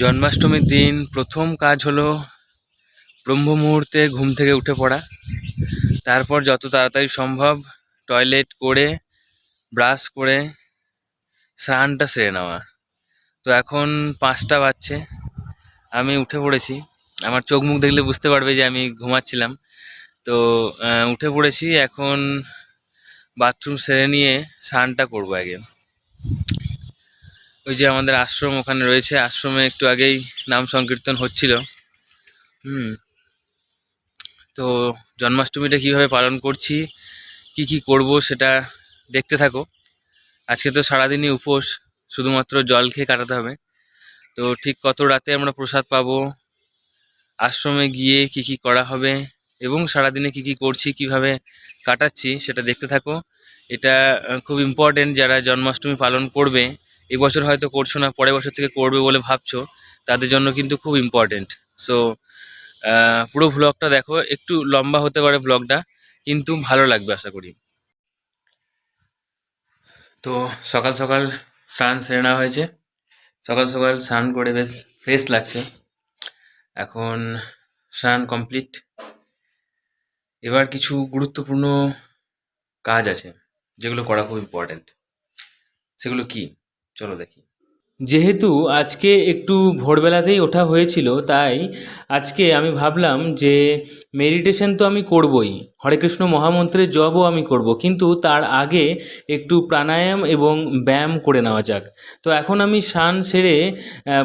জন্মাষ্টমীর দিন প্রথম কাজ হলো ব্রহ্ম মুহূর্তে ঘুম থেকে উঠে পড়া। তারপর যত তাড়াতাড়ি সম্ভব টয়লেট করে ব্রাশ করে স্নানটা সেরে নেওয়া। তো এখন 5টা বাজছে, আমি উঠে পড়েছি। আমার চোখ মুখ দেখলে বুঝতে পারবে যে আমি ঘুমাচ্ছিলাম। তো উঠে পড়েছি। এখন বাথরুম সেরে নিয়ে স্নানটা করবো আগে। ওই যে আমাদের আশ্রম ওখানে রয়েছে, আশ্রমে একটু আগেই নাম সংকীর্তন হচ্ছিল। হুম তো জন্মাষ্টমীটা কীভাবে পালন করছি, কি কি করব সেটা দেখতে থাকো। আজকে তো সারাদিনই উপোস, শুধুমাত্র জল খেয়ে কাটাতে হবে। তো ঠিক কত রাতে আমরা প্রসাদ পাবো, আশ্রমে গিয়ে কি কি করা হবে এবং সারাদিনে কি কি করছি, কিভাবে কাটাচ্ছি সেটা দেখতে থাকো। এটা খুব ইম্পর্টেন্ট। যারা জন্মাষ্টমী পালন করবে, এবছর হয়তো করছো না, পরের বছর থেকে করবে বলে ভাবছো, তাদের জন্য কিন্তু খুব ইম্পর্টেন্ট। সো পুরো ভ্লগটা দেখো। একটু লম্বা হতে পারে ভ্লগটা, কিন্তু ভালো লাগবে আশা করি। তো সকাল সকাল স্নান সেরে নেওয়া হয়েছে। সকাল সকাল স্নান করে বেশ ফ্রেশ লাগছে। এখন স্নান কমপ্লিট। এবার কিছু গুরুত্বপূর্ণ কাজ আছে যেগুলো করা খুব ইম্পর্ট্যান্ট। সেগুলো কি, চলো দেখি। যেহেতু আজকে একটু ভোরবেলাতেই ওঠা হয়েছিল, তাই আজকে আমি ভাবলাম যে মেডিটেশন তো আমি করবই, হরে কৃষ্ণ মহামন্ত্রের জপও আমি করব, কিন্তু তার আগে একটু প্রাণায়াম এবং ব্যায়াম করে নেওয়া যাক। তো এখন আমি স্নান সেরে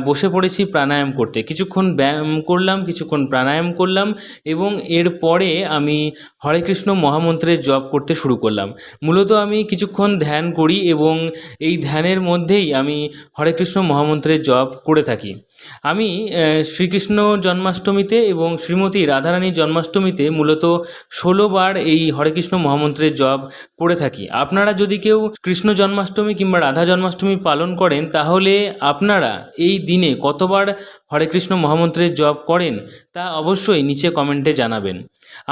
বসে পড়েছি প্রাণায়াম করতে। কিছুক্ষণ ব্যায়াম করলাম, কিছুক্ষণ প্রাণায়াম করলাম এবং এরপরে আমি হরে কৃষ্ণ মহামন্ত্রের জপ করতে শুরু করলাম। মূলত আমি কিছুক্ষণ ধ্যান করি এবং এই ধ্যানের মধ্যেই আমি হরে কৃষ্ণ মহামন্ত্রের জপ করে থাকি। আমি শ্রীকৃষ্ণ জন্মাষ্টমীতে এবং শ্রীমতী রাধারানীর জন্মাষ্টমীতে মূলত 16বার এই হরে কৃষ্ণ মহামন্ত্রের জপ করে থাকি। আপনারা যদি কেউ কৃষ্ণ জন্মাষ্টমী কিংবা রাধা জন্মাষ্টমী পালন করেন, তাহলে আপনারা এই দিনে কতবার হরে কৃষ্ণ মহামন্ত্রের জপ করেন তা অবশ্যই নিচে কমেন্টে জানাবেন।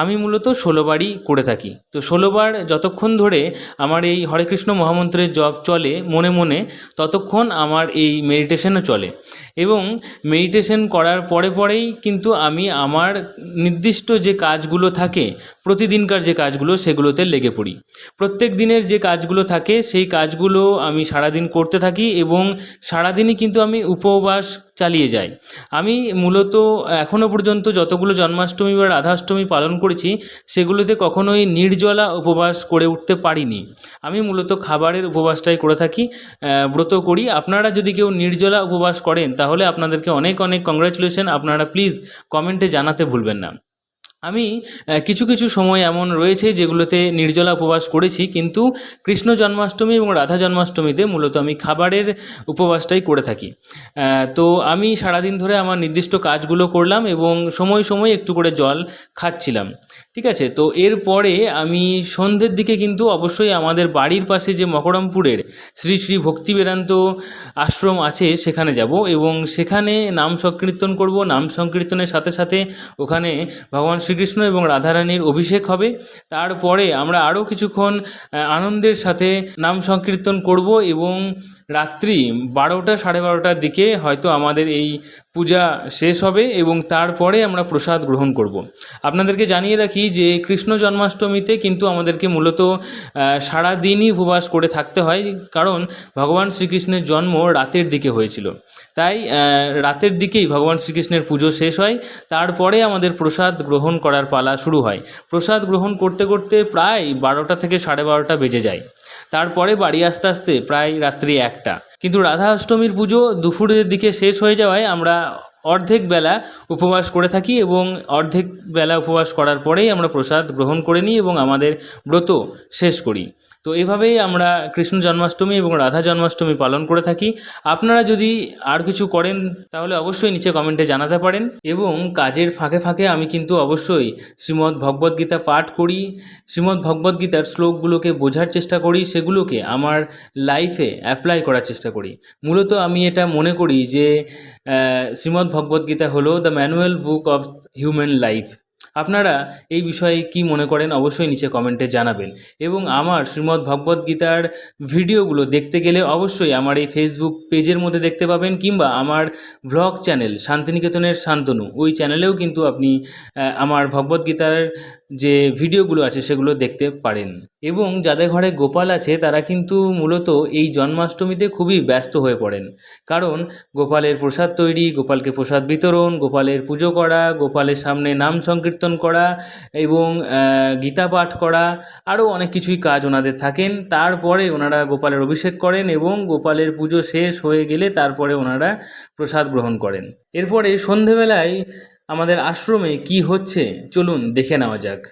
আমি মূলত 16বারই করে থাকি। তো 16বার যতক্ষণ ধরে আমার এই হরে কৃষ্ণ মহামন্ত্রের জপ চলে মনে মনে, ততক্ষণ আমার এই মেডিটেশনও চলে। এবং মেডিটেশন করার পরেই কিন্তু আমি আমার নির্দিষ্ট যে কাজগুলো থাকে, প্রতিদিনকার যে কাজগুলো, সেগুলোতে লেগে পড়ি। প্রত্যেক দিনের যে কাজগুলো থাকে সেই কাজগুলো আমি সারাদিন করতে থাকি এবং সারাদিনই কিন্তু আমি উপবাস চালিয়ে যাই। আমি মূলত এখনও পর্যন্ত যতগুলো জন্মাষ্টমী বা রাধাষ্টমী পালন করেছি, সেগুলোতে কখনোই নির্জলা উপবাস করে উঠতে পারিনি। আমি মূলত খাবারের উপবাসটাই করে থাকি, ব্রত করি। আপনারা যদি কেউ নির্জলা উপবাস করেন, তাহলে আপনাদেরকে অনেক অনেক কংগ্রাচুলেশন। আপনারা প্লিজ কমেন্টে জানাতে ভুলবেন না। আমি কিছু কিছু সময় এমন রয়েছে যেগুলোতে নির্জলা উপবাস করেছি, কিন্তু কৃষ্ণ জন্মাষ্টমী এবং রাধা জন্মাষ্টমীতে মূলত আমি খাবারের উপবাসটাই করে থাকি। তো আমি সারাদিন ধরে আমার নির্দিষ্ট কাজগুলো করলাম এবং সময় সময় একটু করে জল খাচ্ছিলাম। ঠিক আছে, তো এরপরে আমি সন্ধ্যের দিকে কিন্তু অবশ্যই আমাদের বাড়ির পাশে যে মকরমপুরের শ্রী শ্রী ভক্তি বেদান্ত আশ্রম আছে সেখানে যাব এবং সেখানে নাম সংকীর্তন করব। নাম সংকীর্তনের সাথে সাথে ওখানে ভগবান শ্রীকৃষ্ণ এবং রাধারানীর অভিষেক হবে। তারপরে আমরা আরও কিছুক্ষণ আনন্দের সাথে নাম সংকীর্তন করব এবং রাত্রি 12টা সাড়ে 12টার দিকে হয়তো আমাদের এই পূজা শেষ হবে এবং তারপরে আমরা প্রসাদ গ্রহণ করব। আপনাদেরকে জানিয়ে রাখি যে কৃষ্ণ জন্মাষ্টমীতে কিন্তু আমাদেরকে মূলত সারাদিনই উপবাস করে থাকতে হয়, কারণ ভগবান শ্রীকৃষ্ণের জন্ম রাতের দিকে হয়েছিল। তাই রাতের দিকেই ভগবান শ্রীকৃষ্ণের পুজো শেষ হয়, তারপরে আমাদের প্রসাদ গ্রহণ করার পালা শুরু হয়। প্রসাদ গ্রহণ করতে করতে প্রায় 12টা থেকে সাড়ে 12টা বেজে যায়। তারপরে বাড়ি আসতে আসতে প্রায় রাত্রি 1টা। কিন্তু রাধা অষ্টমীর পুজো দুপুরের দিকে শেষ হয়ে যাওয়ায় আমরা অর্ধেক বেলা উপবাস করে থাকি এবং অর্ধেক বেলা উপবাস করার পরেই আমরা প্রসাদ গ্রহণ করে নিই এবং আমাদের ব্রত শেষ করি। তো এভাবেই আমরা কৃষ্ণ জন্মাষ্টমী এবং রাধা জন্মাষ্টমী পালন করে থাকি। আপনারা যদি আর কিছু করেন তাহলে অবশ্যই নিচে কমেন্টে জানাতে পারেন। এবং কাজের ফাঁকে ফাঁকে আমি কিন্তু অবশ্যই শ্রীমদ্ ভগবদ্গীতা পাঠ করি, শ্রীমদ্ ভগবদ্গীতার শ্লোকগুলোকে বোঝার চেষ্টা করি, সেগুলোকে আমার লাইফে অ্যাপ্লাই করার চেষ্টা করি। মূলত আমি এটা মনে করি যে শ্রীমদ্ ভগবদ্গীতা হলো the manual book of human life. আপনারা এই বিষয়ে কি মনে করেন অবশ্যই নিচে কমেন্টে জানাবেন। এবং আমার শ্রীমদ্ ভগবদ্ গীতার ভিডিওগুলো দেখতে গেলে অবশ্যই আমার এই ফেসবুক পেজের মধ্যে দেখতে পাবেন, কিংবা আমার ভ্লগ চ্যানেল শান্তিনিকেতনের শান্তনু, ওই চ্যানেলেও কিন্তু আপনি আমার ভগবদ্গীতার যে ভিডিওগুলো আছে সেগুলো দেখতে পারেন। এবং যাদের ঘরে গোপাল আছে তারা কিন্তু মূলত এই জন্মাষ্টমীতে খুবই ব্যস্ত হয়ে পড়েন, কারণ গোপালের প্রসাদ তৈরি, গোপালকে প্রসাদ বিতরণ, গোপালের পুজো করা, গোপালের সামনে নাম সংকীর্তন করা এবং গীতা পাঠ করা, আরও অনেক কিছুই কাজ ওনাদের থাকেন। তারপরে ওনারা গোপালের অভিষেক করেন এবং গোপালের পুজো শেষ হয়ে গেলে তারপরে ওনারা প্রসাদ গ্রহণ করেন। এরপরে সন্ধেবেলায় আমাদের আশ্রমে কি হচ্ছে চলুন দেখে নেওয়া যাক।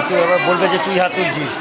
তুই আবার বলবে যে তুই হাত তুলছিস।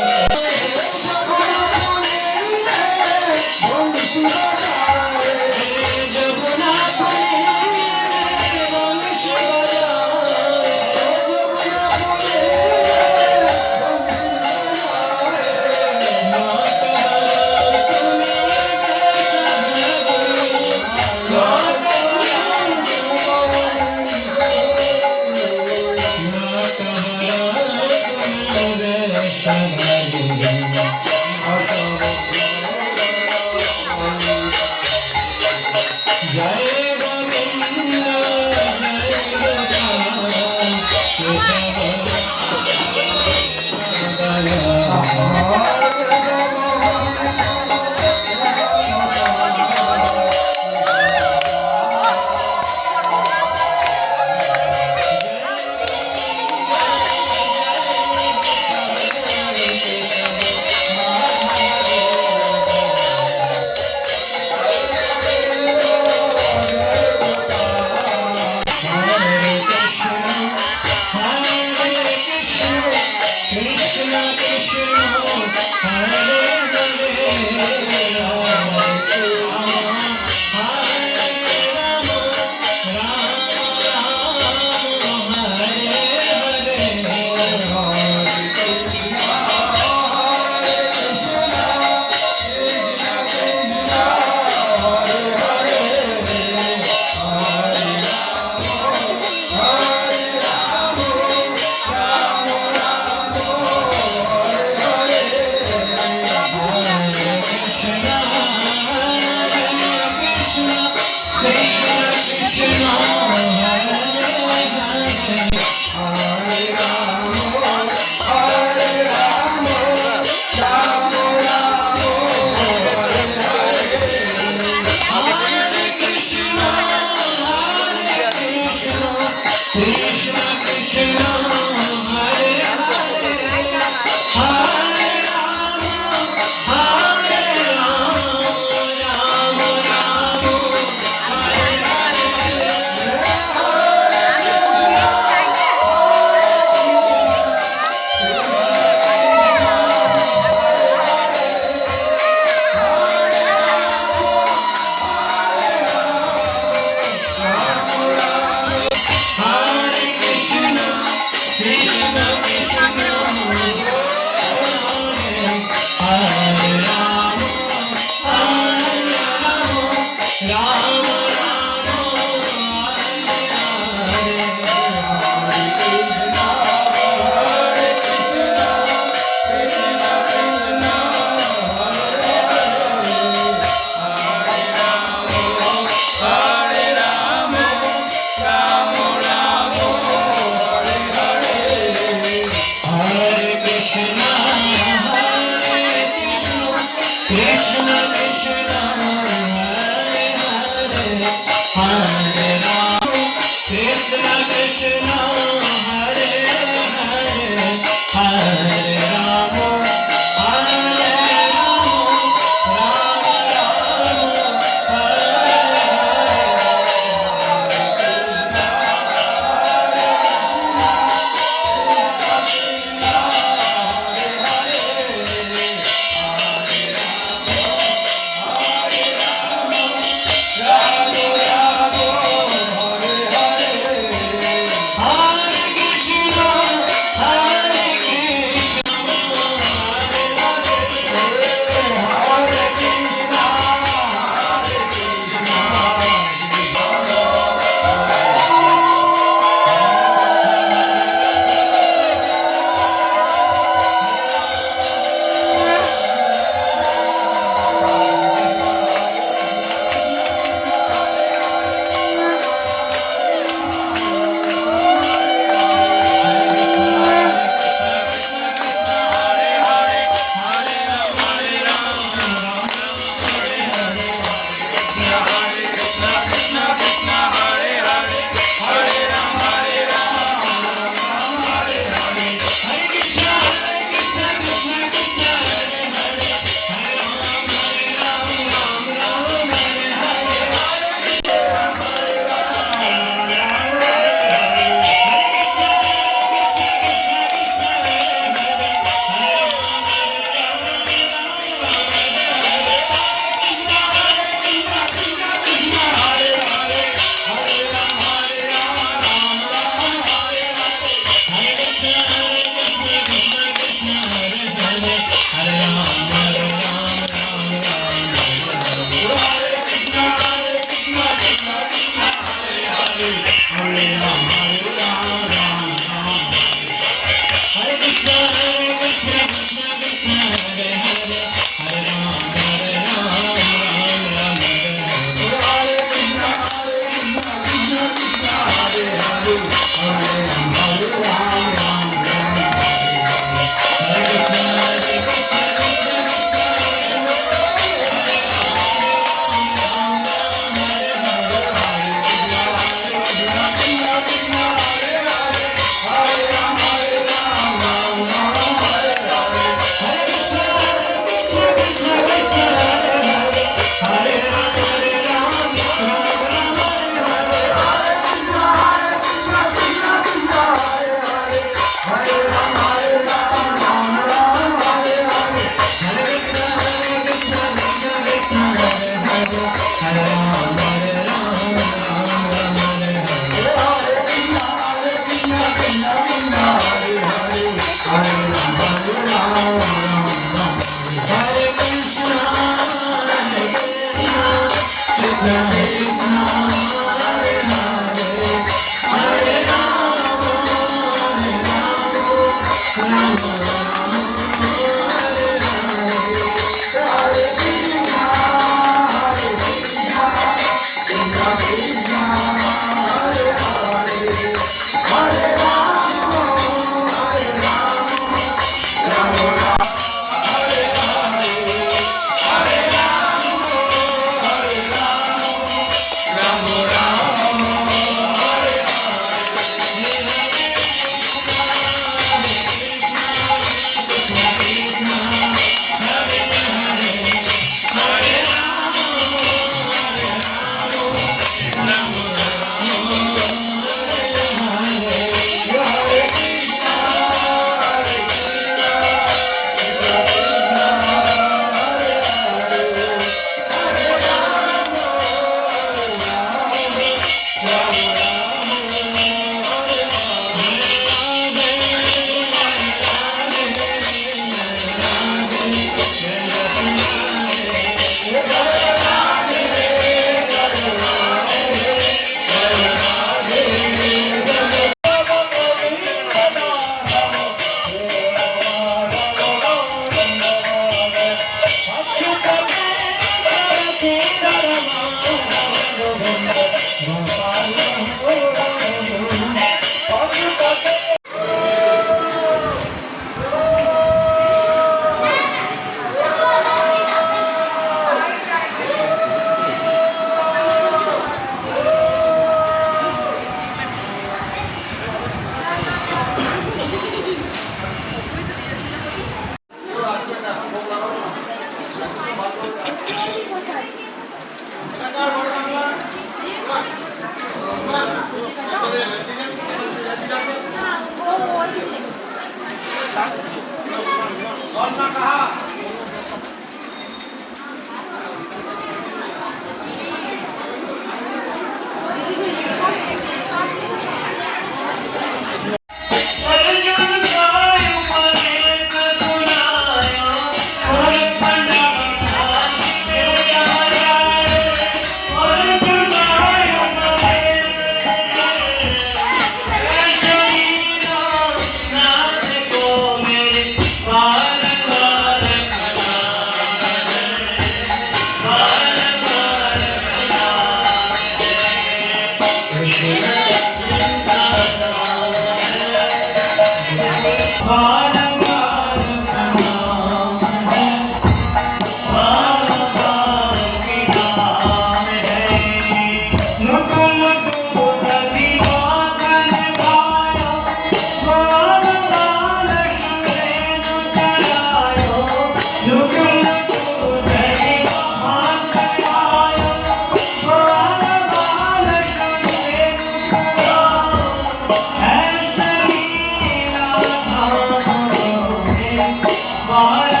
Bye.